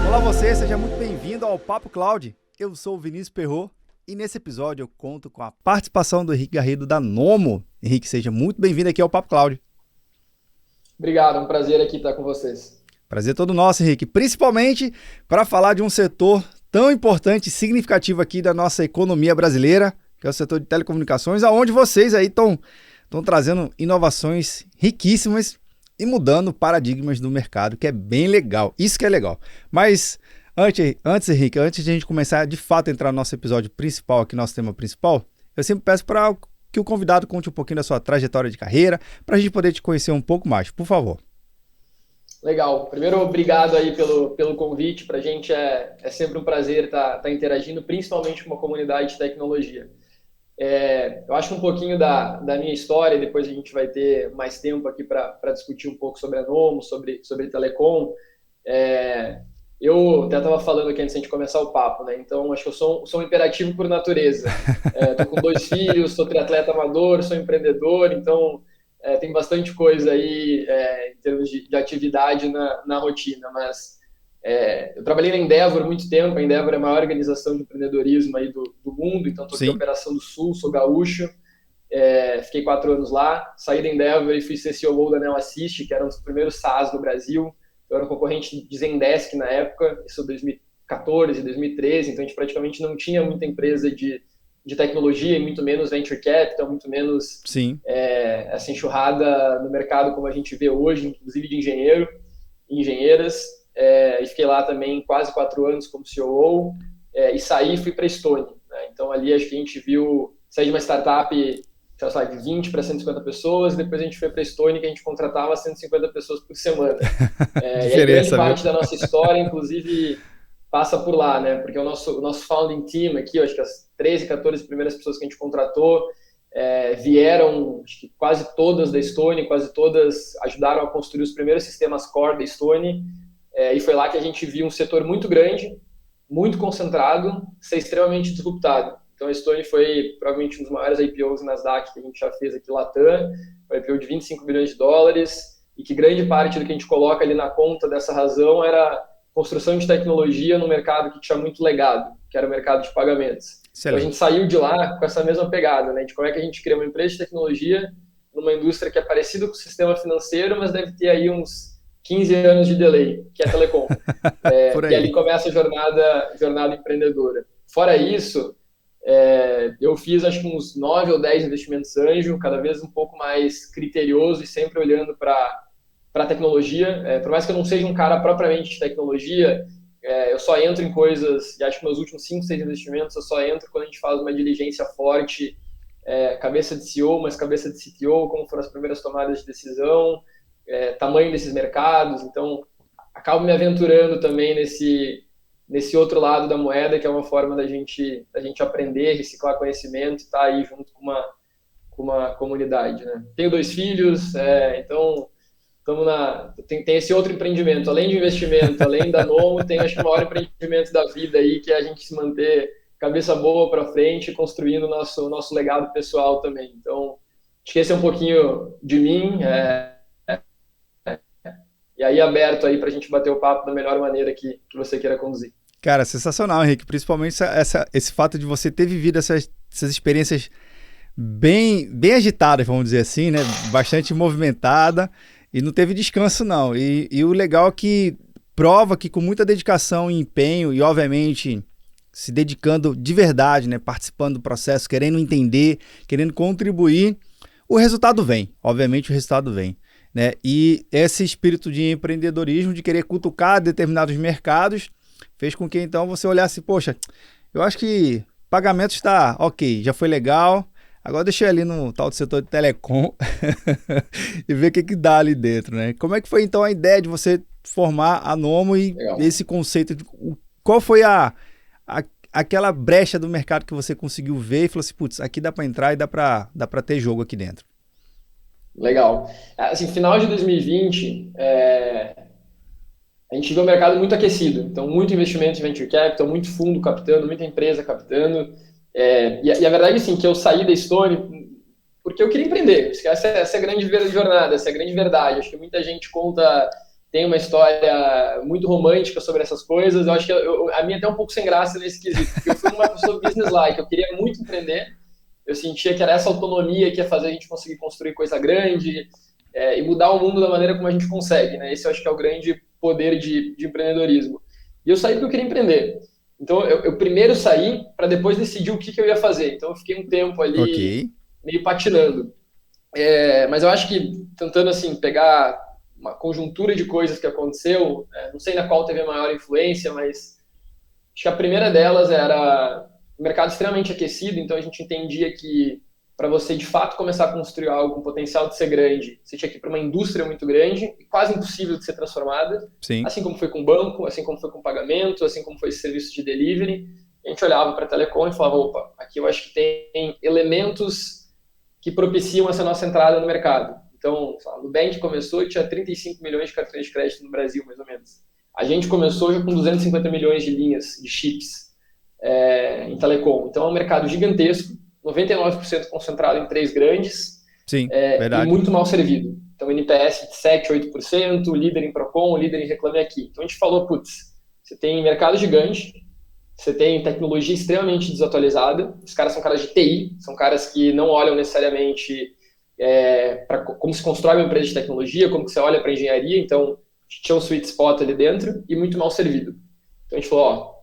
Olá você, seja muito bem-vindo ao Papo Cloud. Eu sou o Vinícius Perrot e nesse episódio eu conto com a participação do Henrique Garrido da Nomo. Henrique, seja muito bem-vindo aqui ao Papo Cloud. Obrigado, é um prazer aqui estar com vocês. Prazer todo nosso, Henrique, principalmente para falar de um setor tão importante e significativo aqui da nossa economia brasileira, que é o setor de telecomunicações, aonde vocês aí estão trazendo inovações riquíssimas e mudando paradigmas do mercado, que é bem legal. Isso que é legal. Mas antes, Henrique, antes de a gente começar de fato a entrar no nosso episódio principal, aqui nosso tema principal, eu sempre peço para que o convidado conte um pouquinho da sua trajetória de carreira, para a gente poder te conhecer um pouco mais, por favor. Legal. Primeiro, obrigado aí pelo convite. Para a gente é sempre um prazer estar interagindo, principalmente com uma comunidade de tecnologia. Eu acho que um pouquinho da minha história, e depois a gente vai ter mais tempo aqui para discutir um pouco sobre a Nomo, sobre telecom. Eu até estava falando aqui antes de a gente começar o papo, né? Então, acho que eu sou um imperativo por natureza. Estou com 2 filhos, sou triatleta amador, sou empreendedor, então tem bastante coisa aí em termos de atividade na rotina, mas eu trabalhei na Endeavor muito tempo. A Endeavor é a maior organização de empreendedorismo aí do mundo, então estou aqui na Operação do Sul, sou gaúcho, fiquei 4 anos lá, saí da Endeavor e fui ser CEO da Neo Assist, que era um dos primeiros SaaS do Brasil. Eu era um concorrente de Zendesk na época, isso em 2014, 2013, então a gente praticamente não tinha muita empresa de tecnologia, e muito menos venture capital, muito menos essa enxurrada no mercado como a gente vê hoje, inclusive de engenheiras. E fiquei lá também quase 4 anos como COO, e saí e fui para a Stone, né? Então ali acho que a gente viu sair de uma startup de 20 para 150 pessoas, depois a gente foi para a Stone, que a gente contratava 150 pessoas por semana. E aí grande parte da nossa história, inclusive, passa por lá, né? Porque o nosso founding team aqui, eu acho que as 13, 14 primeiras pessoas que a gente contratou vieram, acho que quase todas da Stone, quase todas ajudaram a construir os primeiros sistemas core da Stone, e foi lá que a gente viu um setor muito grande, muito concentrado, ser extremamente disruptado. Então a Stone foi provavelmente um dos maiores IPOs Nasdaq que a gente já fez aqui, Latam, um IPO de 25 bilhões de dólares, e que grande parte do que a gente coloca ali na conta dessa razão era construção de tecnologia no mercado que tinha muito legado, que era o mercado de pagamentos. Então a gente saiu de lá com essa mesma pegada, né, de como é que a gente cria uma empresa de tecnologia numa indústria que é parecida com o sistema financeiro, mas deve ter aí uns 15 anos de delay, que é a telecom. E ali começa a jornada empreendedora. Fora isso, eu fiz acho que uns 9 ou 10 investimentos anjo, cada vez um pouco mais criterioso e sempre olhando para a tecnologia. Por mais que eu não seja um cara propriamente de tecnologia, eu só entro em coisas, e acho que meus últimos 5, 6 investimentos eu só entro quando a gente faz uma diligência forte, cabeça de CEO, mas cabeça de CTO, como foram as primeiras tomadas de decisão, tamanho desses mercados. Então acabo me aventurando também nesse outro lado da moeda, que é uma forma da gente aprender, reciclar conhecimento e estar aí junto com uma comunidade, né? Tenho 2 filhos, então tem esse outro empreendimento, além de investimento, além da Nomo, tem acho que o maior empreendimento da vida aí, que é a gente se manter cabeça boa para frente, construindo o nosso legado pessoal também. Então acho que esse é um pouquinho de mim, e aí aberto aí para a gente bater o papo da melhor maneira que você queira conduzir. Cara, sensacional, Henrique, principalmente esse fato de você ter vivido essas experiências bem agitadas, vamos dizer assim, né? Bastante movimentada, e não teve descanso não. E o legal é que prova que com muita dedicação e empenho, e obviamente se dedicando de verdade, né? Participando do processo, querendo entender, querendo contribuir, o resultado vem. Obviamente o resultado vem, né? E esse espírito de empreendedorismo, de querer cutucar determinados mercados, fez com que então você olhasse, poxa, eu acho que pagamento está ok, já foi legal, agora deixa eu ir ali no tal do setor de telecom e ver o que dá ali dentro, né? Como é que foi então a ideia de você formar a Nomo e esse conceito, qual foi aquela brecha do mercado que você conseguiu ver e falou assim, putz, aqui dá para entrar e dá para ter jogo aqui dentro? Legal. Assim, final de 2020, a gente viu o mercado muito aquecido. Então, muito investimento em venture capital, muito fundo captando, muita empresa captando. E a verdade é assim, que eu saí da Stone porque eu queria empreender. Essa é a grande jornada, essa é a grande verdade. Acho que muita gente conta tem uma história muito romântica sobre essas coisas. Eu acho que a minha é até um pouco sem graça nesse quesito, porque eu fui uma pessoa business-like, eu queria muito empreender, eu sentia que era essa autonomia que ia fazer a gente conseguir construir coisa grande e mudar o mundo da maneira como a gente consegue, né? Esse eu acho que é o grande poder de empreendedorismo. E eu saí porque eu queria empreender. Então, eu primeiro saí para depois decidir o que eu ia fazer. Então, eu fiquei um tempo ali meio patinando. Mas eu acho que, tentando assim, pegar uma conjuntura de coisas que aconteceu, não sei na qual teve a maior influência, mas acho que a primeira delas era o mercado extremamente aquecido, então a gente entendia que para você de fato começar a construir algo com potencial de ser grande, você tinha que ir para uma indústria muito grande e quase impossível de ser transformada. Sim. Assim como foi com banco, assim como foi com pagamento, assim como foi esse serviço de delivery. A gente olhava para a telecom e falava, opa, aqui eu acho que tem elementos que propiciam essa nossa entrada no mercado. Então, o Nubank começou e tinha 35 milhões de cartões de crédito no Brasil, mais ou menos. A gente começou já com 250 milhões de linhas, de chips em telecom. Então, é um mercado gigantesco, 99% concentrado em 3 grandes. Sim, verdade. E muito mal servido. Então, NPS de 7, 8%, líder em Procon, líder em Reclame Aqui. Então, a gente falou, putz, você tem mercado gigante, você tem tecnologia extremamente desatualizada, os caras são caras de TI, são caras que não olham necessariamente para como se constrói uma empresa de tecnologia, como que você olha para engenharia, então tinha um sweet spot ali dentro e muito mal servido. Então a gente falou,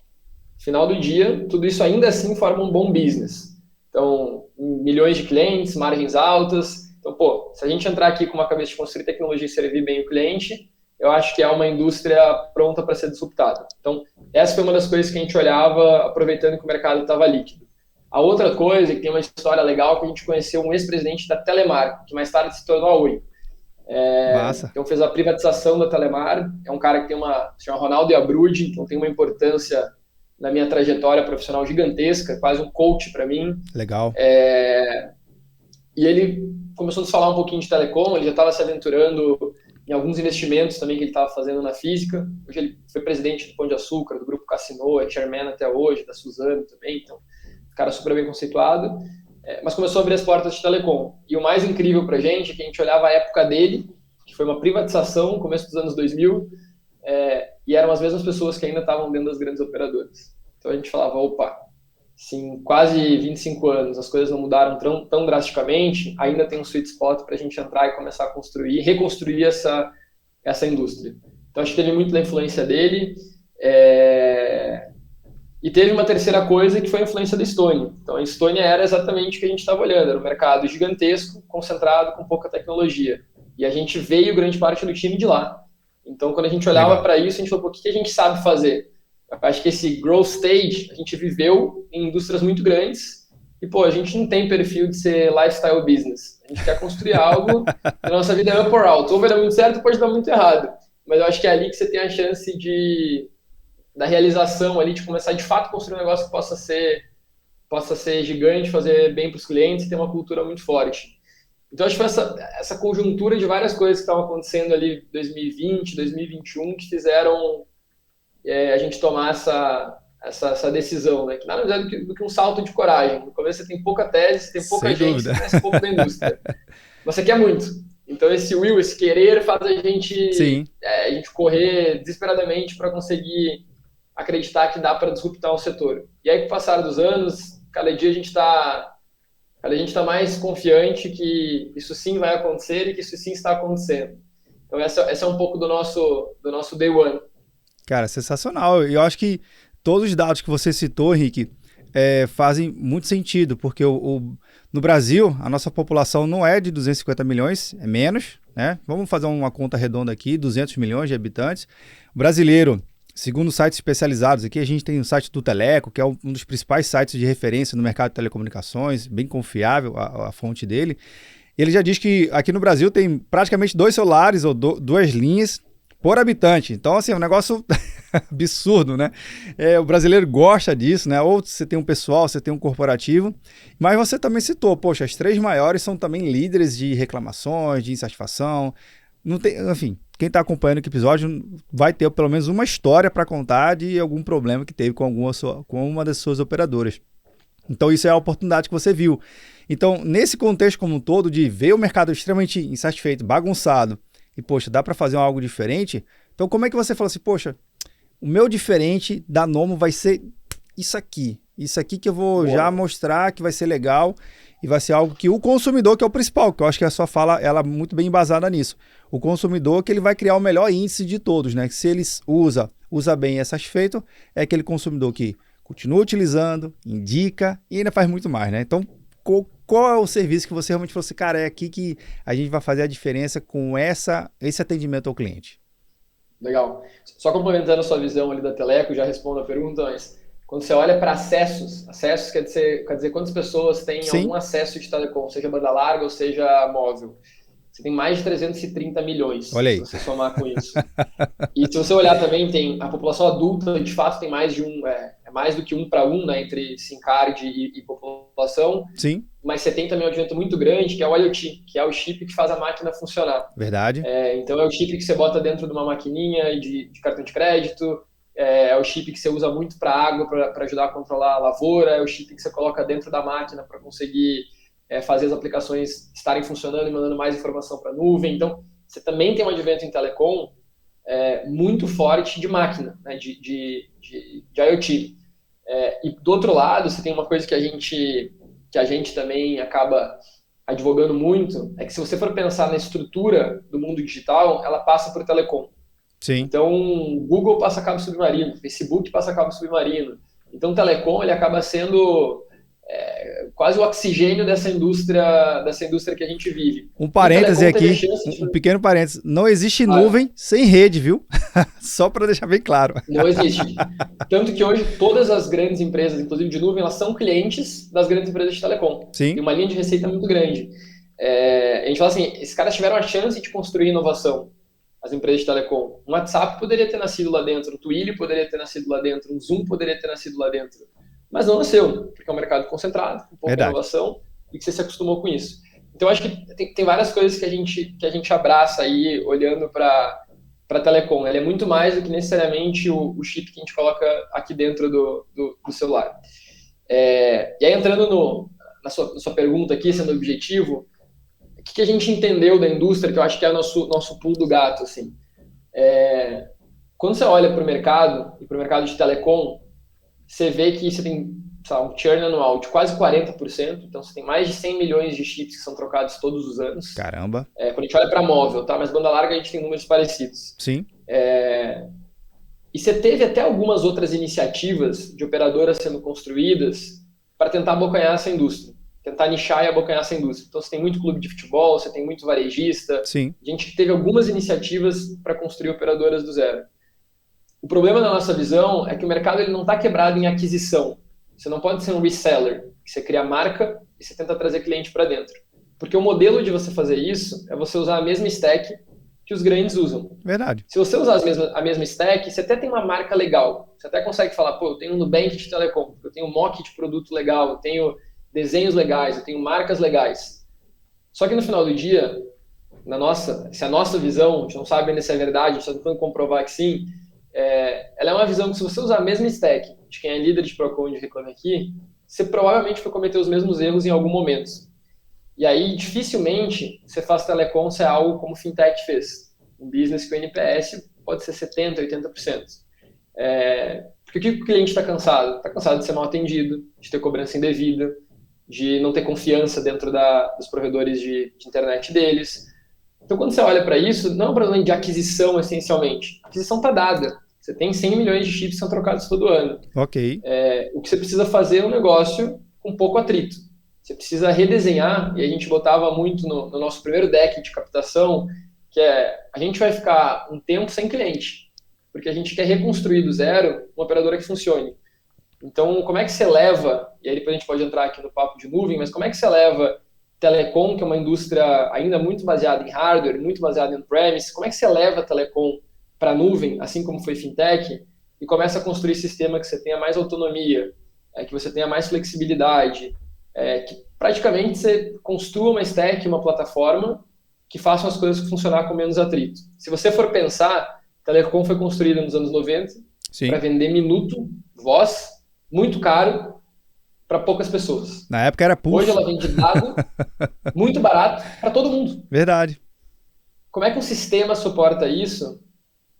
no final do dia, tudo isso ainda assim forma um bom business. Então, milhões de clientes, margens altas. Então, se a gente entrar aqui com uma cabeça de construir tecnologia e servir bem o cliente, eu acho que é uma indústria pronta para ser disruptada. Então, essa foi uma das coisas que a gente olhava, aproveitando que o mercado estava líquido. A outra coisa, que tem uma história legal, que a gente conheceu um ex-presidente da Telemar, que mais tarde se tornou a Oi. Então, fez a privatização da Telemar. É um cara que se chama Ronaldo Iabrude, então tem uma importância na minha trajetória profissional gigantesca, quase um coach para mim. Legal. E ele começou a falar um pouquinho de telecom, ele já estava se aventurando em alguns investimentos também que ele estava fazendo na física. Hoje ele foi presidente do Pão de Açúcar, do Grupo Cassino, é chairman até hoje, da Suzano também, então, cara super bem conceituado, mas começou a abrir as portas de telecom. E o mais incrível pra gente é que a gente olhava a época dele, que foi uma privatização, no começo dos anos 2000, e eram as mesmas pessoas que ainda estavam dentro das grandes operadoras. Então a gente falava, opa, se em quase 25 anos as coisas não mudaram tão drasticamente, ainda tem um sweet spot para a gente entrar e começar a construir, reconstruir essa indústria. Então acho que teve muito da influência dele, e teve uma terceira coisa que foi a influência da Estônia. Então a Estônia era exatamente o que a gente estava olhando, era um mercado gigantesco, concentrado, com pouca tecnologia. E a gente veio grande parte do time de lá. Então quando a gente olhava para isso, a gente falou, o que a gente sabe fazer? Eu acho que esse growth stage a gente viveu em indústrias muito grandes e, a gente não tem perfil de ser lifestyle business. A gente quer construir algo na nossa vida é up or out. Ou vai dar muito certo, pode dar muito errado. Mas eu acho que é ali que você tem a chance da realização ali, de começar de fato a construir um negócio que possa ser gigante, fazer bem para os clientes e ter uma cultura muito forte. Então acho que foi essa conjuntura de várias coisas que estavam acontecendo ali em 2020, 2021 que fizeram a gente tomar essa decisão, né? Que nada mais é do que um salto de coragem. No começo você tem pouca tese, você tem pouca gente, você conhece pouco da indústria. Mas você quer muito. Então esse will, esse querer faz a gente correr desesperadamente para conseguir acreditar que dá para disruptar o setor. E aí, com o passar dos anos, cada dia a gente está mais confiante que isso sim vai acontecer e que isso sim está acontecendo. Então essa é um pouco do nosso day one. Cara, sensacional. Eu acho que todos os dados que você citou, Henrique, fazem muito sentido, porque no Brasil, a nossa população não é de 250 milhões, é menos, né? Vamos fazer uma conta redonda aqui, 200 milhões de habitantes. O brasileiro, segundo sites especializados aqui, a gente tem o site do Teleco, que é um dos principais sites de referência no mercado de telecomunicações, bem confiável a fonte dele. Ele já diz que aqui no Brasil tem praticamente 2 celulares ou 2 linhas por habitante. Então, assim, é um negócio absurdo, né? O brasileiro gosta disso, né? Ou você tem um pessoal, você tem um corporativo. Mas você também citou, poxa, as 3 maiores são também líderes de reclamações, de insatisfação. Não tem, enfim, quem está acompanhando o episódio vai ter pelo menos uma história para contar de algum problema que teve com uma das suas operadoras. Então, isso é a oportunidade que você viu. Então, nesse contexto como um todo, de ver o mercado extremamente insatisfeito, bagunçado, e, poxa, dá para fazer algo diferente. Então, como é que você fala assim, poxa, o meu diferente da Nomo vai ser isso aqui que eu vou já mostrar que vai ser legal e vai ser algo que o consumidor, que é o principal, que eu acho que a sua fala, ela é muito bem embasada nisso. O consumidor que ele vai criar o melhor índice de todos, né? Que se ele usa bem e é satisfeito, é aquele consumidor que continua utilizando, indica e ainda faz muito mais, né? Então, qual é o serviço que você realmente falou assim, cara, é aqui que a gente vai fazer a diferença com esse atendimento ao cliente? Legal. Só complementando a sua visão ali da Teleco, já respondo a pergunta, mas quando você olha para acessos quer dizer quantas pessoas têm Sim. algum acesso de telecom, seja banda larga ou seja móvel. Você tem mais de 330 milhões, olha aí, se você somar com isso. E se você olhar também, tem a população adulta, de fato, tem mais de mais do que 1 para 1, né, entre SIM card e população. Sim. Mas você tem também um advento muito grande, que é o IoT, que é o chip que faz a máquina funcionar. Verdade. Então, é o chip que você bota dentro de uma maquininha de cartão de crédito, é o chip que você usa muito para água, para ajudar a controlar a lavoura, é o chip que você coloca dentro da máquina para conseguir fazer as aplicações estarem funcionando e mandando mais informação para a nuvem. Então, você também tem um advento em telecom muito forte de máquina, né, de IoT. E do outro lado, você tem uma coisa que a gente também acaba advogando muito, é que se você for pensar na estrutura do mundo digital, ela passa por telecom. Sim. Então, Google passa cabo submarino, Facebook passa cabo submarino. Então, o telecom ele acaba sendo quase o oxigênio dessa indústria que a gente vive. Um parêntese aqui, um pequeno parêntese. Não existe nuvem sem rede, viu? Só para deixar bem claro. Não existe. Tanto que hoje todas as grandes empresas, inclusive de nuvem, elas são clientes das grandes empresas de telecom. Sim. Tem uma linha de receita muito grande. A gente fala assim, esses caras tiveram a chance de construir inovação, as empresas de telecom. Um WhatsApp poderia ter nascido lá dentro, um Twilio poderia ter nascido lá dentro, um Zoom poderia ter nascido lá dentro. Mas não nasceu, porque é um mercado concentrado, com pouca inovação, e que você se acostumou com isso. Então, acho que tem várias coisas que a gente abraça aí, olhando para telecom. Ela é muito mais do que necessariamente o chip que a gente coloca aqui dentro do celular. E aí, entrando na sua pergunta aqui, sendo objetivo, o que a gente entendeu da indústria, que eu acho que é o nosso pulo do gato, assim. Quando você olha para o mercado, e para o mercado de telecom, você vê que você tem um churn anual de quase 40%, então você tem mais de 100 milhões de chips que são trocados todos os anos. Caramba! Quando a gente olha para móvel, tá? Mas banda larga a gente tem números parecidos. Sim. E você teve até algumas outras iniciativas de operadoras sendo construídas para tentar abocanhar essa indústria, tentar nichar e abocanhar essa indústria. Então você tem muito clube de futebol, você tem muito varejista. Sim. A gente teve algumas iniciativas para construir operadoras do zero. O problema na nossa visão é que o mercado ele não está quebrado em aquisição. Você não pode ser um reseller, que você cria a marca e você tenta trazer cliente para dentro. Porque o modelo de você fazer isso é você usar a mesma stack que os grandes usam. Verdade. Se você usar a mesma stack, você até tem uma marca legal. Você até consegue falar, pô, eu tenho um Nubank de telecom, eu tenho um mock de produto legal, eu tenho desenhos legais, eu tenho marcas legais. Só que no final do dia, se a nossa visão, a gente não sabe ainda se é verdade, a gente está tentando comprovar que sim, ela é uma visão que se você usar a mesma stack de quem é líder de Procon de Reclame Aqui, você provavelmente vai cometer os mesmos erros em algum momento. E aí, dificilmente, você faz telecom ser algo como o Fintech fez. Um business que o NPS pode ser 70%, 80%. Porque o que o cliente está cansado? Está cansado de ser mal atendido, de ter cobrança indevida, de não ter confiança dentro dos provedores de internet deles. Então, quando você olha para isso, não é um problema de aquisição, essencialmente. A aquisição está dada. Você tem 100 milhões de chips que são trocados todo ano. Ok. O que você precisa fazer é um negócio com pouco atrito. Você precisa redesenhar, e a gente botava muito no nosso primeiro deck de captação, que a gente vai ficar um tempo sem cliente, porque a gente quer reconstruir do zero uma operadora que funcione. Então, como é que você leva, e aí depois a gente pode entrar aqui no papo de nuvem, mas como é que você leva telecom, que é uma indústria ainda muito baseada em hardware, muito baseada em on-premise, como é que você leva telecom para a nuvem, assim como foi fintech, e começa a construir sistema que você tenha mais autonomia, que você tenha mais flexibilidade, que praticamente você construa uma stack, uma plataforma que faça as coisas funcionar com menos atrito. Se você for pensar, telecom foi construída nos anos 90 para vender minuto, voz, muito caro, para poucas pessoas. Na época era pulso. Hoje ela vende dado, muito barato, para todo mundo. Verdade. como é que um sistema suporta isso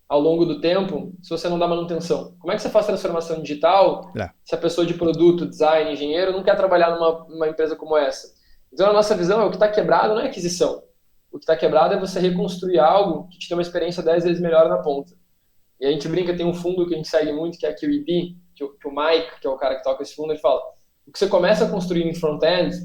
ao longo do tempo se você não dá manutenção? Como é que você faz transformação digital É. se a pessoa de produto, design, engenheiro não quer trabalhar numa empresa como essa? Então, a nossa visão é o que está quebrado não é aquisição. O que está quebrado é você reconstruir algo que te dê uma experiência 10 vezes melhor na ponta. E a gente brinca, tem um fundo que a gente segue muito, que é a QED, que o Mike, que é o cara que toca esse fundo, ele fala, o que você começa a construir em front-end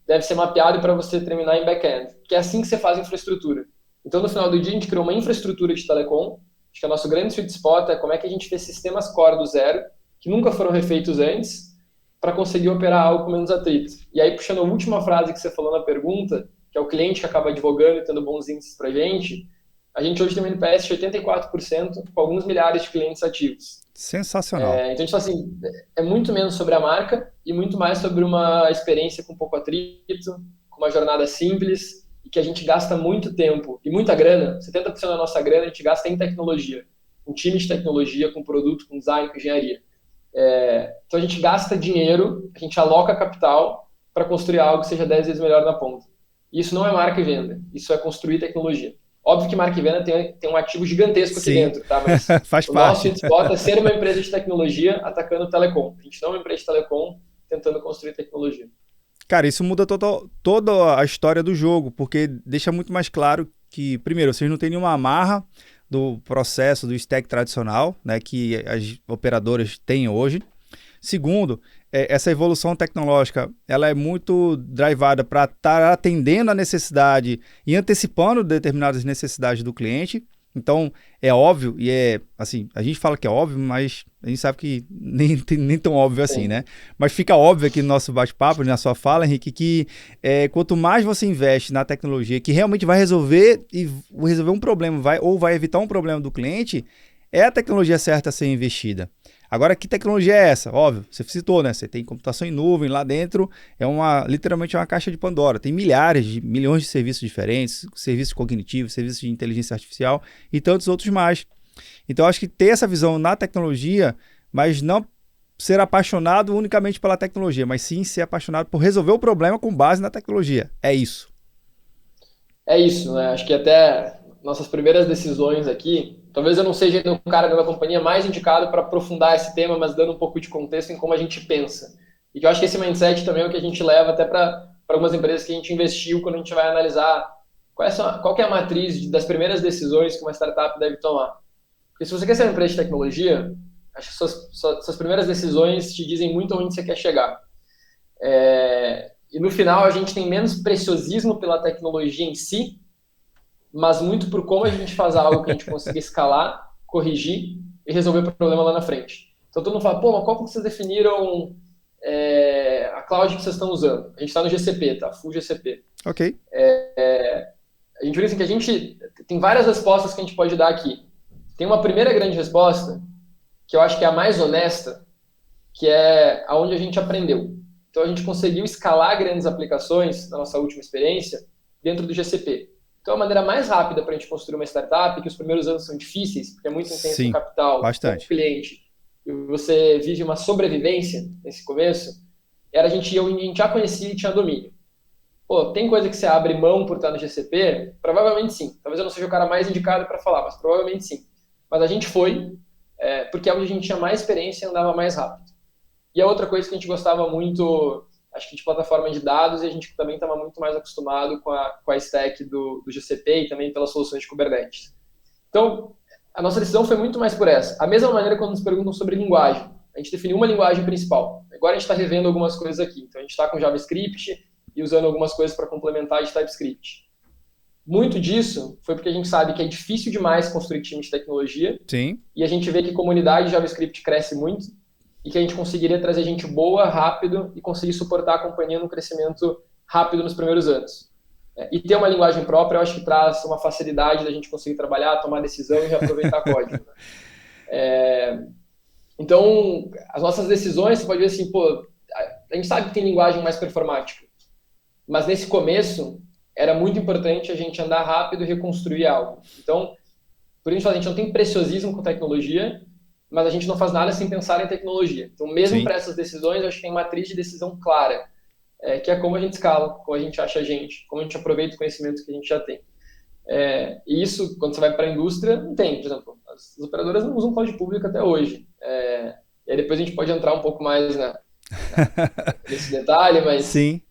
deve ser mapeado para você terminar em back-end, que é assim que você faz infraestrutura. Então, no final do dia, a gente criou uma infraestrutura de telecom. Acho que o nosso grande sweet spot é como é que a gente fez sistemas core do zero, que nunca foram refeitos antes, para conseguir operar algo com menos atrito. E aí, puxando a última frase que você falou na pergunta, que é o cliente que acaba advogando e tendo bons índices para a gente hoje tem um NPS de 84%, com alguns milhares de clientes ativos. Sensacional. Então, tipo assim, é muito menos sobre a marca e muito mais sobre uma experiência com pouco atrito, com uma jornada simples, e que a gente gasta muito tempo e muita grana. 70% da nossa grana a gente gasta em tecnologia, com time de tecnologia, com produto, com design, com engenharia. Então a gente gasta dinheiro, a gente aloca capital para construir algo que seja 10 vezes melhor na ponta. E isso não é marca e venda, isso é construir tecnologia. Óbvio que marca e venda tem um ativo gigantesco aqui dentro, tá? Mas faz o parte. nosso sweet spot é ser uma empresa de tecnologia atacando o telecom. A gente não é uma empresa de telecom tentando construir tecnologia. Cara, isso muda toda a história do jogo, porque deixa muito mais claro que, primeiro, vocês não têm nenhuma amarra do processo do stack tradicional, né, que as operadoras têm hoje. Segundo, essa evolução tecnológica ela é muito drivada para estar atendendo a necessidade e antecipando determinadas necessidades do cliente. Então, é óbvio, e assim, a gente fala que é óbvio, mas a gente sabe que nem tão óbvio assim, Sim. né? Mas fica óbvio aqui no nosso bate-papo, na sua fala, Henrique, que quanto mais você investe na tecnologia que realmente vai resolver um problema, ou vai evitar um problema do cliente, é a tecnologia certa a ser investida. Agora, que tecnologia é essa? Óbvio, você citou, né? Você tem computação em nuvem, lá dentro literalmente uma caixa de Pandora. Tem milhões de serviços diferentes, serviços cognitivos, serviços de inteligência artificial e tantos outros mais. Então, acho que ter essa visão na tecnologia, mas não ser apaixonado unicamente pela tecnologia, mas sim ser apaixonado por resolver o problema com base na tecnologia. É isso. É isso, né? Acho que até nossas primeiras decisões aqui, talvez eu não seja o cara da companhia mais indicado para aprofundar esse tema, mas dando um pouco de contexto em como a gente pensa. E que eu acho que esse mindset também é o que a gente leva até para algumas empresas que a gente investiu quando a gente vai analisar qual que é a matriz das primeiras decisões que uma startup deve tomar. Porque se você quer ser uma empresa de tecnologia, acho que suas primeiras decisões te dizem muito onde você quer chegar. E no final a gente tem menos preciosismo pela tecnologia em si, mas muito por como a gente faz algo que a gente consiga escalar, corrigir e resolver o problema lá na frente. Então todo mundo fala, pô, mas qual que vocês definiram a cloud que vocês estão usando? A gente está no GCP, tá? Full GCP. Ok. A gente vê assim que a gente tem várias respostas que a gente pode dar aqui. Tem uma primeira grande resposta, que eu acho que é a mais honesta, que é aonde a gente aprendeu. Então a gente conseguiu escalar grandes aplicações na nossa última experiência dentro do GCP. Então a maneira mais rápida para a gente construir uma startup, que os primeiros anos são difíceis, porque é muito intenso o capital, bastante. o cliente, e você vive uma sobrevivência nesse começo, era a gente já conhecia e tinha domínio. Pô, tem coisa que você abre mão por estar no GCP? Provavelmente sim. Talvez eu não seja o cara mais indicado para falar, mas provavelmente sim. Mas a gente foi, porque é onde a gente tinha mais experiência e andava mais rápido. E a outra coisa que a gente gostava muito, acho que de plataforma de dados, e a gente também estava muito mais acostumado com a stack do GCP e também pelas soluções de Kubernetes. Então, a nossa decisão foi muito mais por essa. A mesma maneira quando nos perguntam sobre linguagem. A gente definiu uma linguagem principal. Agora a gente está revendo algumas coisas aqui. Então, a gente está com JavaScript e usando algumas coisas para complementar de TypeScript. Muito disso foi porque a gente sabe que é difícil demais construir time de tecnologia. Sim. E a gente vê que a comunidade de JavaScript cresce muito e que a gente conseguiria trazer gente boa, rápido e conseguir suportar a companhia num crescimento rápido nos primeiros anos. E ter uma linguagem própria, eu acho que traz uma facilidade da gente conseguir trabalhar, tomar decisão e reaproveitar código. Então, as nossas decisões, você pode ver assim, pô, a gente sabe que tem linguagem mais performática, mas nesse começo era muito importante a gente andar rápido e reconstruir algo. Então, por isso a gente não tem preciosismo com tecnologia, mas a gente não faz nada sem pensar em tecnologia. Então, mesmo para essas decisões, eu acho que tem matriz de decisão clara, que é como a gente escala, como a gente acha gente, como a gente aproveita o conhecimento que a gente já tem. E isso, quando você vai para a indústria, não tem. Por exemplo, as operadoras não usam cloud público até hoje. E aí depois a gente pode entrar um pouco mais nesse detalhe, Sim,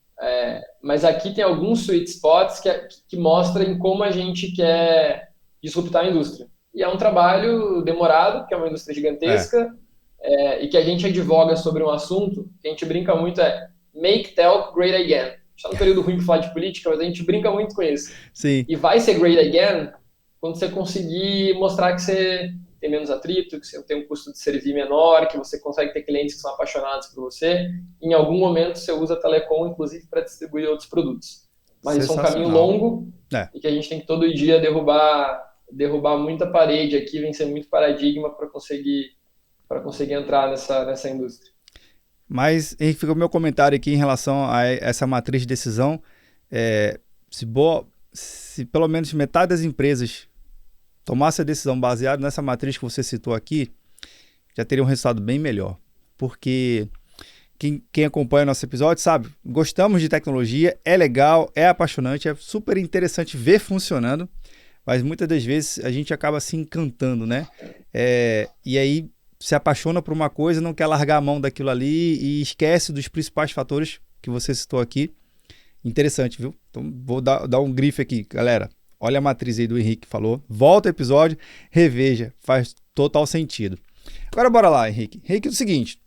mas aqui tem alguns sweet spots que mostram como a gente quer disruptar a indústria. E é um trabalho demorado, porque é uma indústria gigantesca, e que a gente advoga sobre um assunto que a gente brinca muito, Make Telco Great Again. Está no período ruim para falar de política, mas a gente brinca muito com isso. sim. E vai ser great again quando você conseguir mostrar que você tem menos atrito, que você tem um custo de servir menor, que você consegue ter clientes que são apaixonados por você. Em algum momento você usa a telecom, inclusive, para distribuir outros produtos. Mas isso é um caminho longo e que a gente tem que todo dia derrubar muita parede aqui, vencer muito paradigma para conseguir entrar nessa indústria. Mas, Henrique, fica o meu comentário aqui em relação a essa matriz de decisão. Se pelo menos metade das empresas tomasse a decisão baseada nessa matriz que você citou aqui, já teria um resultado bem melhor. Porque quem acompanha o nosso episódio sabe, gostamos de tecnologia, é legal, é apaixonante, é super interessante ver funcionando, mas muitas das vezes a gente acaba se encantando, né? E aí se apaixona por uma coisa, não quer largar a mão daquilo ali e esquece dos principais fatores que você citou aqui. Interessante, viu? Então vou dar um grife aqui, galera. Olha a matriz aí do Henrique que falou. Volta ao episódio, reveja. Faz total sentido. Agora bora lá, Henrique. Henrique, é o seguinte.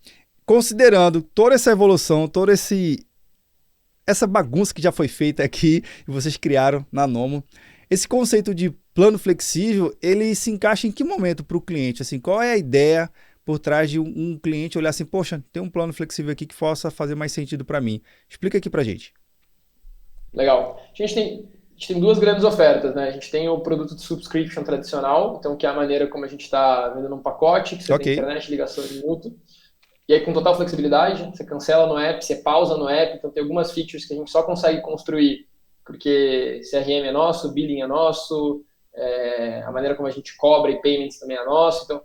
Considerando toda essa evolução, toda essa bagunça que já foi feita aqui e vocês criaram na Nomo, esse conceito de plano flexível, ele se encaixa em que momento para o cliente? Assim, qual é a ideia por trás de um cliente olhar assim, poxa, tem um plano flexível aqui que possa fazer mais sentido para mim? Explica aqui para a gente. Legal. A gente tem duas grandes ofertas, né? A gente tem o produto de subscription tradicional, então que é a maneira como a gente está vendendo um pacote, que você tem internet, ligação de minuto, e aí com total flexibilidade, você cancela no app, você pausa no app, então tem algumas features que a gente só consegue construir porque CRM é nosso, billing é nosso, a maneira como a gente cobra e payments também é nosso, então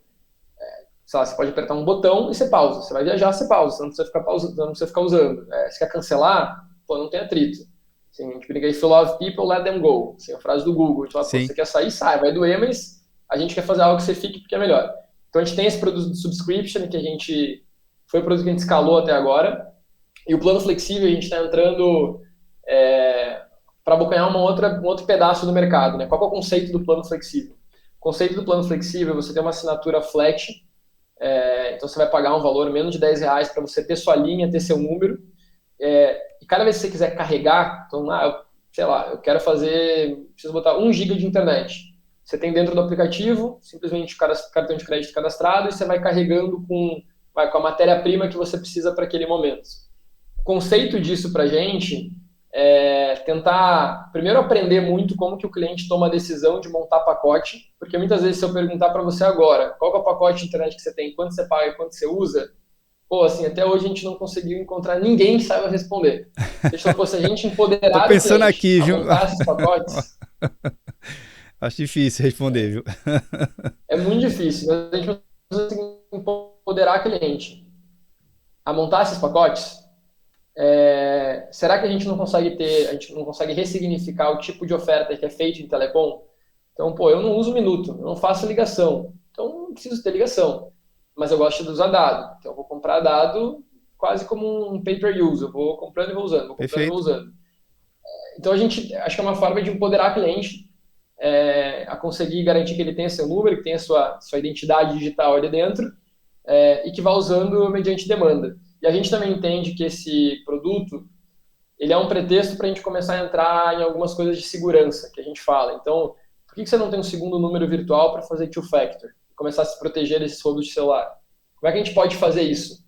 sei lá, você pode apertar um botão e você pausa, você vai viajar, você pausa, você não precisa ficar pausando, não precisa ficar usando. Se quer cancelar, não tem atrito. Assim, a gente brinca, if you love people, let them go. Assim, a frase do Google. A gente fala, você quer sair, sai. Vai doer, mas a gente quer fazer algo que você fique porque é melhor. Então, a gente tem esse produto de subscription, que foi o produto que a gente escalou até agora. E o plano flexível, a gente está entrando para abocanhar um outro pedaço do mercado. Né? Qual é o conceito do plano flexível? O conceito do plano flexível é você ter uma assinatura flat. Então, você vai pagar um valor menos de R$10 para você ter sua linha, ter seu número. E cada vez que você quiser carregar, então, eu quero preciso botar 1 GB de internet. Você tem dentro do aplicativo, simplesmente o cartão de crédito cadastrado, e você vai carregando com a matéria-prima que você precisa para aquele momento. O conceito disso para a gente é tentar, primeiro, aprender muito como que o cliente toma a decisão de montar pacote, porque muitas vezes se eu perguntar para você agora, qual é o pacote de internet que você tem, quanto você paga e quanto você usa, assim, até hoje a gente não conseguiu encontrar ninguém que saiba responder. Se a gente empoderar Tô pensando o aqui, a montar esses pacotes... Acho difícil responder, viu? É muito difícil, mas a gente precisa empoderar o cliente a montar esses pacotes. Será que a gente não consegue ressignificar o tipo de oferta que é feito em telecom? Então, eu não uso minuto, eu não faço ligação, então não preciso ter ligação. Mas eu gosto de usar dado. Então, eu vou comprar dado quase como um pay-per-use. Eu vou comprando e vou usando, Então, a gente acho que é uma forma de empoderar o cliente a conseguir garantir que ele tenha seu número, que tenha sua identidade digital ali dentro e que vá usando mediante demanda. E a gente também entende que esse produto ele é um pretexto para a gente começar a entrar em algumas coisas de segurança que a gente fala. Então, por que você não tem um segundo número virtual para fazer two-factor? Começar a se proteger desses roubos de celular. Como é que a gente pode fazer isso?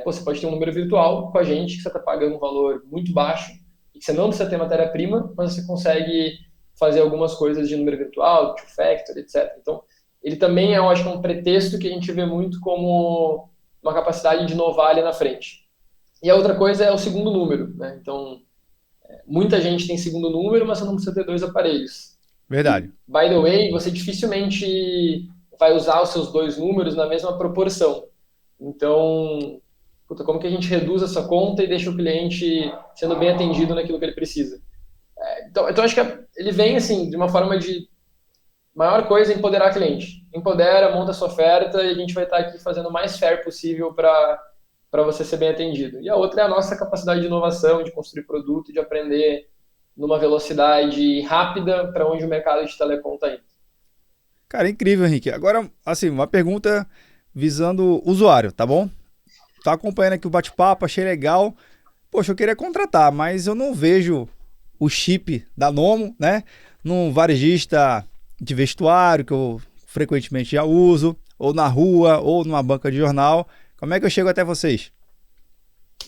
Você pode ter um número virtual com a gente, que você está pagando um valor muito baixo, e que você não precisa ter matéria-prima, mas você consegue fazer algumas coisas de número virtual, two-factor, etc. Então, ele também eu acho que é um pretexto que a gente vê muito como uma capacidade de inovar ali na frente. E a outra coisa é o segundo número. Né? Então, muita gente tem segundo número, mas você não precisa ter 2 aparelhos. Verdade. E, by the way, você dificilmente vai usar os seus 2 números na mesma proporção. Então, como que a gente reduz essa conta e deixa o cliente sendo bem atendido naquilo que ele precisa? Então acho que ele vem assim, de uma forma de maior coisa é empoderar cliente. Empodera, monta a sua oferta e a gente vai estar aqui fazendo o mais fair possível para você ser bem atendido. E a outra é a nossa capacidade de inovação, de construir produto, de aprender numa velocidade rápida para onde o mercado de telecom está indo. Cara, incrível, Henrique. Agora, assim, uma pergunta visando o usuário, tá bom? Tá acompanhando aqui o bate-papo, achei legal. Poxa, eu queria contratar, mas eu não vejo o chip da Nomo, né? Num varejista de vestuário, que eu frequentemente já uso, ou na rua, ou numa banca de jornal. Como é que eu chego até vocês?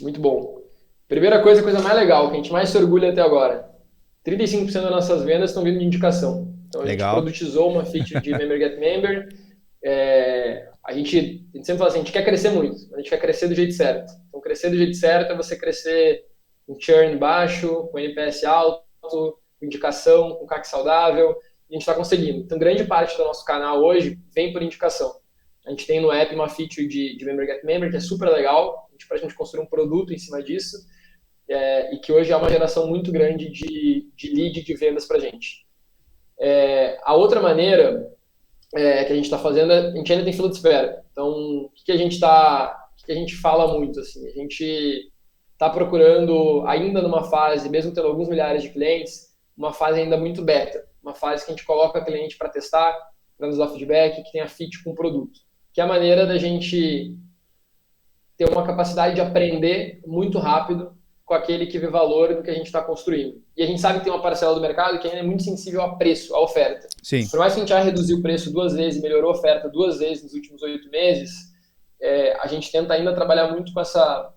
Muito bom. Primeira coisa, a coisa mais legal, que a gente mais se orgulha até agora. 35% das nossas vendas estão vindo de indicação. Então a gente Legal. produtizou uma feature de Member Get Member. A gente sempre fala assim, a gente quer crescer muito, a gente quer crescer do jeito certo. Então crescer do jeito certo é você crescer com churn baixo, com NPS alto, com indicação, com CAC saudável, e a gente está conseguindo. Então grande parte do nosso canal hoje vem por indicação. A gente tem no app uma feature de Member Get Member que é super legal, para a gente construir um produto em cima disso, e que hoje é uma geração muito grande de lead de vendas para a gente. A outra maneira que a gente está fazendo, a gente ainda tem fila de espera. Então, o que a gente fala muito? Assim, a gente está procurando, ainda numa fase, mesmo tendo alguns milhares de clientes, uma fase ainda muito beta. Uma fase que a gente coloca o cliente para testar, para nos dar feedback, que tenha fit com o produto. Que é a maneira da gente ter uma capacidade de aprender muito rápido com aquele que vê valor no que a gente está construindo. E a gente sabe que tem uma parcela do mercado que ainda é muito sensível a preço, a oferta. Sim. Por mais que a gente já reduziu o preço 2 vezes, melhorou a oferta 2 vezes nos últimos 8 meses, a gente tenta ainda trabalhar muito com essa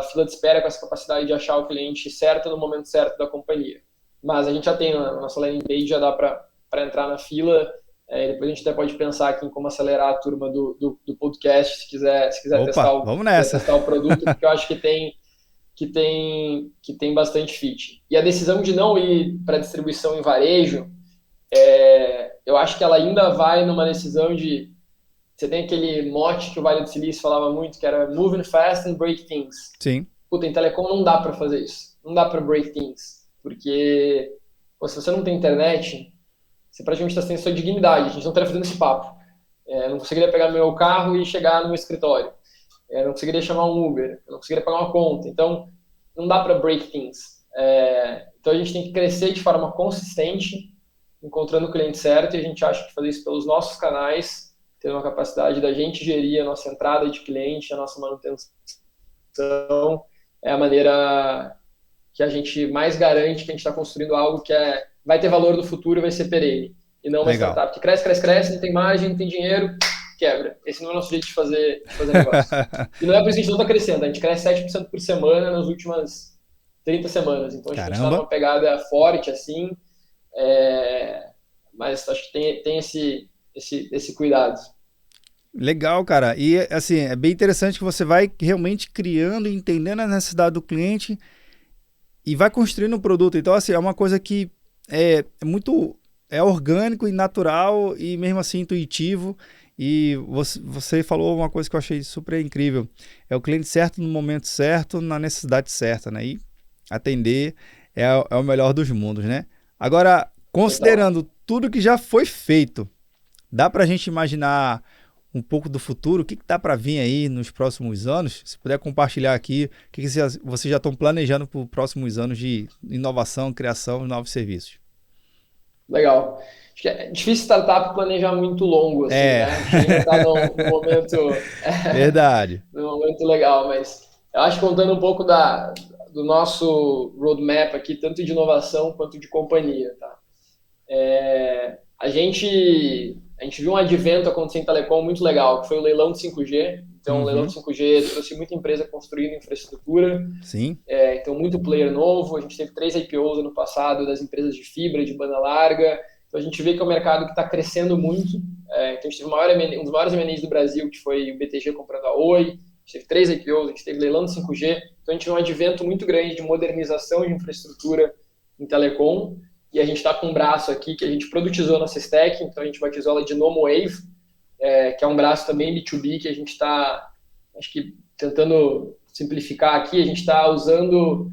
fila de espera, com essa capacidade de achar o cliente certo no momento certo da companhia. Mas a gente já tem a nossa landing page, já dá para entrar na fila. Depois a gente até pode pensar aqui em como acelerar a turma do podcast, se quiser testar o produto, porque eu acho que tem bastante fit. E a decisão de não ir para distribuição em varejo, eu acho que ela ainda vai numa decisão de... Você tem aquele mote que o Vale do Silício falava muito, que era moving fast and break things. Sim. Puta, em telecom não dá para fazer isso. Não dá para break things. Porque se você não tem internet, você praticamente está sem sua dignidade. A gente não estaria fazendo esse papo. Eu não conseguiria pegar meu carro e chegar no meu escritório. Eu não conseguiria chamar um Uber. Eu não conseguiria pagar uma conta. Então, não dá para break things. Então, a gente tem que crescer de forma consistente, encontrando o cliente certo, e a gente acha que fazer isso pelos nossos canais, ter uma capacidade da gente gerir a nossa entrada de cliente, a nossa manutenção, é a maneira que a gente mais garante que a gente está construindo algo que vai ter valor no futuro e vai ser perene. E não uma startup que cresce, não tem margem, não tem dinheiro, quebra. Esse não é o nosso jeito de fazer negócio. E não é por isso que a gente não está crescendo. A gente cresce 7% por semana nas últimas 30 semanas. Então a gente está numa pegada forte, assim. Mas acho que tem esse cuidado. Legal, cara. E assim, é bem interessante que você vai realmente criando e entendendo a necessidade do cliente e vai construindo um produto. Então, assim, é uma coisa que é muito orgânico e natural e mesmo assim intuitivo. E você falou uma coisa que eu achei super incrível. É o cliente certo no momento certo, na necessidade certa, né? E atender é o melhor dos mundos, né? Agora, considerando tudo que já foi feito, dá pra gente imaginar um pouco do futuro? O que dá para vir aí nos próximos anos? Se puder compartilhar aqui, o que vocês já estão planejando para os próximos anos de inovação, criação de novos serviços? Legal. Acho que é difícil startup planejar muito longo, assim, né? A gente ainda está num momento... Verdade. num momento legal, mas eu acho que contando um pouco do nosso roadmap aqui, tanto de inovação quanto de companhia, tá? A gente viu um advento acontecer em telecom muito legal, que foi o leilão de 5G. Então, o leilão de 5G trouxe muita empresa construindo infraestrutura. Sim. Então, muito player novo. A gente teve 3 IPOs ano passado das empresas de fibra, de banda larga. Então, a gente vê que é um mercado que está crescendo muito. Então, a gente teve um dos maiores M&As do Brasil, que foi o BTG comprando a Oi. A gente teve 3 IPOs, a gente teve leilão de 5G. Então, a gente viu um advento muito grande de modernização de infraestrutura em telecom. E a gente está com um braço aqui que a gente produtizou nossa stack, então a gente batizou ela de NomoWave, que é um braço também B2B que a gente está, acho que tentando simplificar aqui, a gente está usando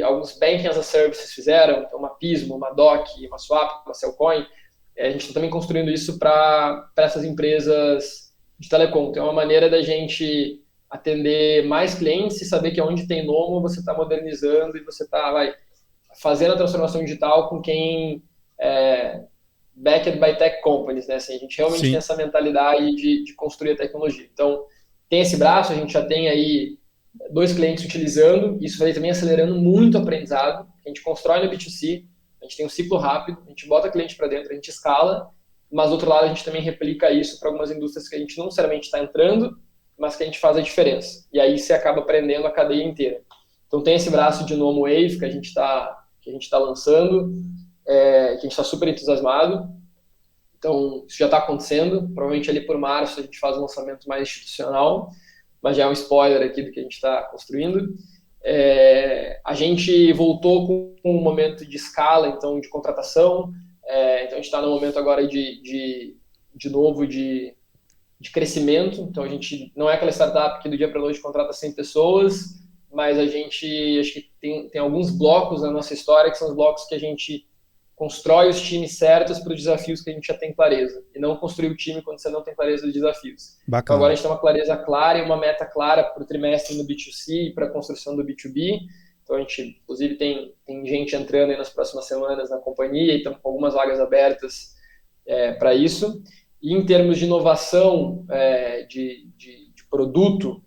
alguns banking as a services fizeram, então uma Pismo, uma Doc, uma Swap, uma Cellcoin, a gente está também construindo isso para essas empresas de telecom. Então é uma maneira da gente atender mais clientes e saber que onde tem Nomo você está modernizando e você está fazendo a transformação digital com quem backed by tech companies, né? Assim, a gente realmente tem essa mentalidade de construir a tecnologia. Então, tem esse braço, a gente já tem aí 2 clientes utilizando, isso vai também acelerando muito o aprendizado. A gente constrói no B2C, a gente tem um ciclo rápido, a gente bota cliente para dentro, a gente escala, mas do outro lado a gente também replica isso para algumas indústrias que a gente não necessariamente está entrando, mas que a gente faz a diferença. E aí você acaba aprendendo a cadeia inteira. Então tem esse braço de Nomo Wave que a gente está lançando, que a gente está super entusiasmado. Então isso já está acontecendo, provavelmente ali por março a gente faz um lançamento mais institucional, mas já é um spoiler aqui do que a gente está construindo. A gente voltou com um momento de escala, então de contratação, então a gente está no momento agora de novo de crescimento, então a gente não é aquela startup que do dia para a noite contrata 100 pessoas, mas a gente acho que tem alguns blocos na nossa história que são os blocos que a gente constrói os times certos para os desafios que a gente já tem clareza, e não construir o time quando você não tem clareza dos desafios. Bacana. Então agora a gente tem uma clareza clara e uma meta clara para o trimestre no B2C e para a construção do B2B. Então a gente, inclusive, tem gente entrando aí nas próximas semanas na companhia e estamos com algumas vagas abertas para isso. E em termos de inovação de produto,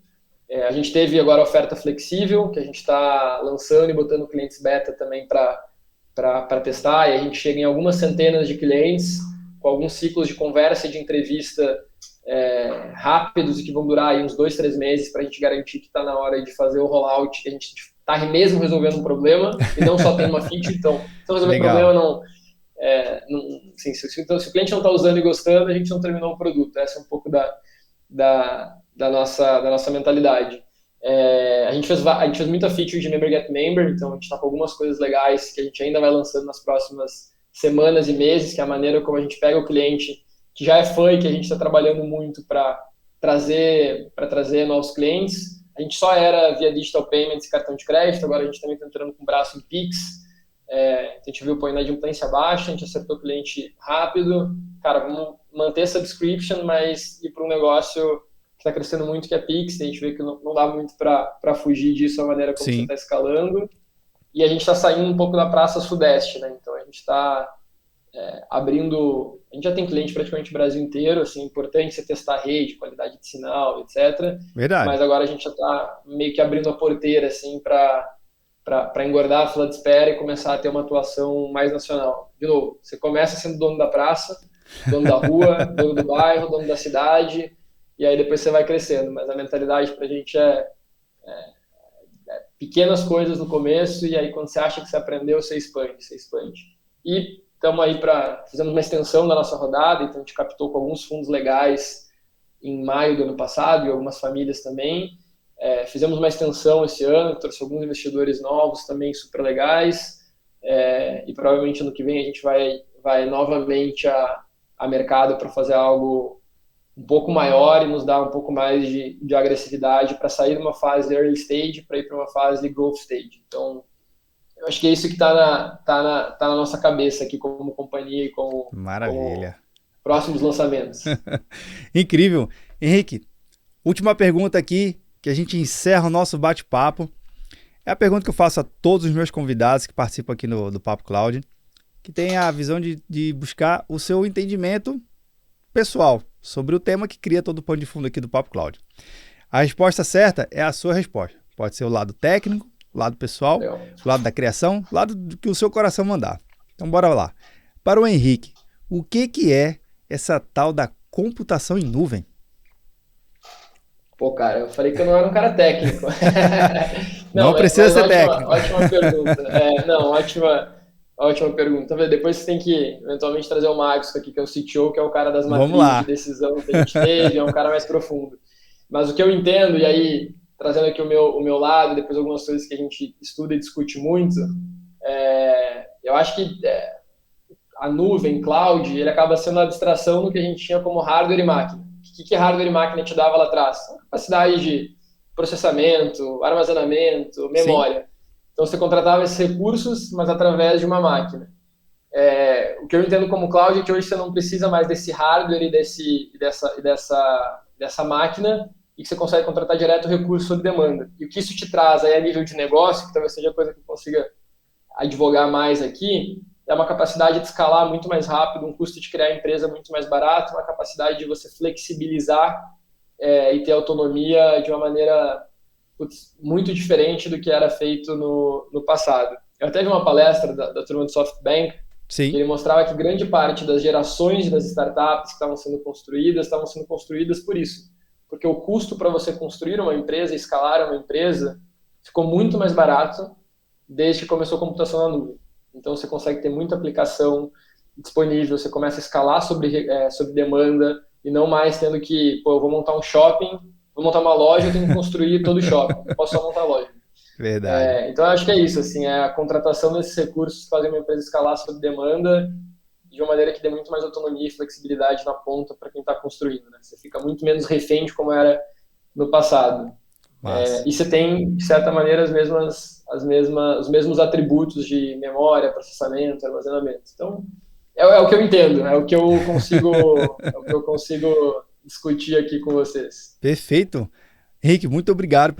a gente teve agora a oferta flexível, que a gente está lançando e botando clientes beta também para testar, e a gente chega em algumas centenas de clientes, com alguns ciclos de conversa e de entrevista rápidos e que vão durar aí uns 2, 3 meses para a gente garantir que está na hora de fazer o rollout, que a gente está mesmo resolvendo um problema e não só tem uma feature. Então, se não resolver problema, se o cliente não está usando e gostando, a gente não terminou o produto. Essa é um pouco da nossa mentalidade. A gente fez muita feature de Member Get Member, então a gente está com algumas coisas legais que a gente ainda vai lançando nas próximas semanas e meses, que é a maneira como a gente pega o cliente que já é fã e que a gente está trabalhando muito para trazer novos clientes. A gente só era via Digital Payments e cartão de crédito, agora a gente também está entrando com o braço em Pix. A gente viu a inadimplência baixa, a gente acertou o cliente rápido. Cara, vamos manter a subscription, mas ir para um negócio que está crescendo muito, que é Pix. A gente vê que não dá muito para fugir disso, a maneira como você está escalando. E a gente está saindo um pouco da praça sudeste, né? Então a gente está abrindo... A gente já tem cliente praticamente no Brasil inteiro, assim, é importante você testar a rede, qualidade de sinal, etc. Verdade. Mas agora a gente já está meio que abrindo a porteira, assim, para engordar a fila de espera e começar a ter uma atuação mais nacional. De novo, você começa sendo dono da praça, dono da rua, dono do bairro, dono da cidade, e aí depois você vai crescendo. Mas a mentalidade para a gente é pequenas coisas no começo, e aí quando você acha que você aprendeu, você expande. E estamos aí fizemos uma extensão da nossa rodada, então a gente captou com alguns fundos legais em maio do ano passado, e algumas famílias também. Fizemos uma extensão esse ano, trouxe alguns investidores novos também super legais, e provavelmente ano que vem a gente vai novamente a mercado para fazer algo um pouco maior e nos dar um pouco mais de agressividade para sair de uma fase de early stage para ir para uma fase de growth stage. Então, eu acho que é isso que está na nossa cabeça aqui como companhia e como próximos lançamentos. Incrível. Henrique, última pergunta aqui, que a gente encerra o nosso bate-papo. É a pergunta que eu faço a todos os meus convidados que participam aqui do Papo Cloud, que tem a visão de buscar o seu entendimento pessoal sobre o tema que cria todo o pano de fundo aqui do Papo Cloud. A resposta certa é a sua resposta. Pode ser o lado técnico, o lado pessoal, o lado da criação, o lado do que o seu coração mandar. Então, bora lá. Para o Henrique, o que é essa tal da computação em nuvem? Pô, cara, eu falei que eu não era um cara técnico. Não precisa ser técnico. Ótima pergunta. Ótima pergunta. Depois você tem que, eventualmente, trazer o Marcos aqui, que é o CTO, que é o cara das matrizes de decisão que a gente teve, é um cara mais profundo. Mas o que eu entendo, e aí, trazendo aqui o meu lado, depois algumas coisas que a gente estuda e discute muito, eu acho que a nuvem, cloud, ele acaba sendo a abstração do que a gente tinha como hardware e máquina. O que hardware e máquina te dava lá atrás? A capacidade de processamento, armazenamento, memória. Então você contratava esses recursos, mas através de uma máquina. O que eu entendo como cloud é que hoje você não precisa mais desse hardware e dessa máquina, e que você consegue contratar direto o recurso sob demanda. E o que isso te traz aí a nível de negócio, que talvez seja a coisa que eu consiga advogar mais aqui, é uma capacidade de escalar muito mais rápido, um custo de criar a empresa muito mais barato, uma capacidade de você flexibilizar e ter autonomia de uma maneira muito diferente do que era feito no passado. Eu até vi uma palestra da turma do SoftBank, Sim. que ele mostrava que grande parte das gerações das startups que estavam sendo construídas por isso. Porque o custo para você construir uma empresa, escalar uma empresa, ficou muito mais barato desde que começou a computação na nuvem. Então você consegue ter muita aplicação disponível, você começa a escalar sobre demanda e não mais tendo que, eu vou montar um shopping, vou montar uma loja, eu tenho que construir todo o shopping, eu posso só montar a loja. Verdade. Então eu acho que é isso, assim, é a contratação desses recursos que fazem uma empresa escalar sob demanda de uma maneira que dê muito mais autonomia e flexibilidade na ponta para quem está construindo, né? Você fica muito menos refém de como era no passado. E você tem, de certa maneira, os mesmos atributos de memória, processamento, armazenamento. Então, é o que eu entendo, é o que eu consigo discutir aqui com vocês. Perfeito. Henrique, muito obrigado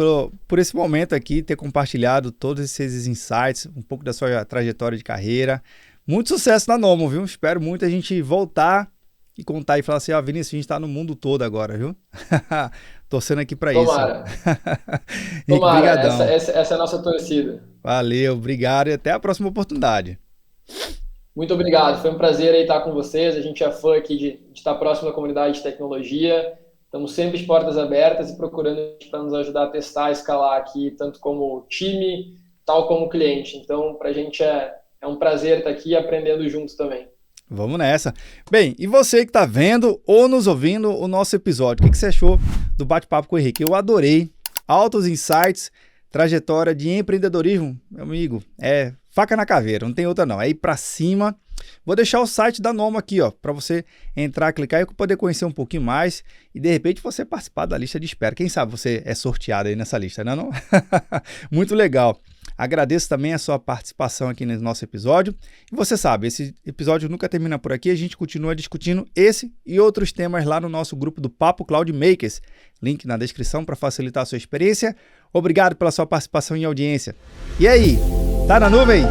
por esse momento aqui, ter compartilhado todos esses insights, um pouco da sua trajetória de carreira. Muito sucesso na Nomo, viu? Espero muito a gente voltar e contar e falar assim, Vinícius, a gente está no mundo todo agora, viu? Torcendo aqui para isso. Tomara, essa é a nossa torcida. Valeu, obrigado e até a próxima oportunidade. Muito obrigado, foi um prazer aí estar com vocês, a gente é fã aqui de estar próximo da comunidade de tecnologia. Estamos sempre de portas abertas e procurando para nos ajudar a testar, escalar aqui, tanto como time, tal como cliente. Então, para a gente é um prazer estar aqui aprendendo juntos também. Vamos nessa. Bem, e você que está vendo ou nos ouvindo o nosso episódio, o que você achou do bate-papo com o Henrique? Eu adorei. Altos insights, trajetória de empreendedorismo, meu amigo, é faca na caveira, não tem outra não, é ir para cima. Vou deixar o site da Nomo aqui, para você entrar, clicar e poder conhecer um pouquinho mais e de repente você participar da lista de espera. Quem sabe você é sorteado aí nessa lista, não? Muito legal. Agradeço também a sua participação aqui no nosso episódio. E você sabe, esse episódio nunca termina por aqui, a gente continua discutindo esse e outros temas lá no nosso grupo do Papo Cloud Makers. Link na descrição para facilitar a sua experiência. Obrigado pela sua participação e audiência. E aí, tá na nuvem?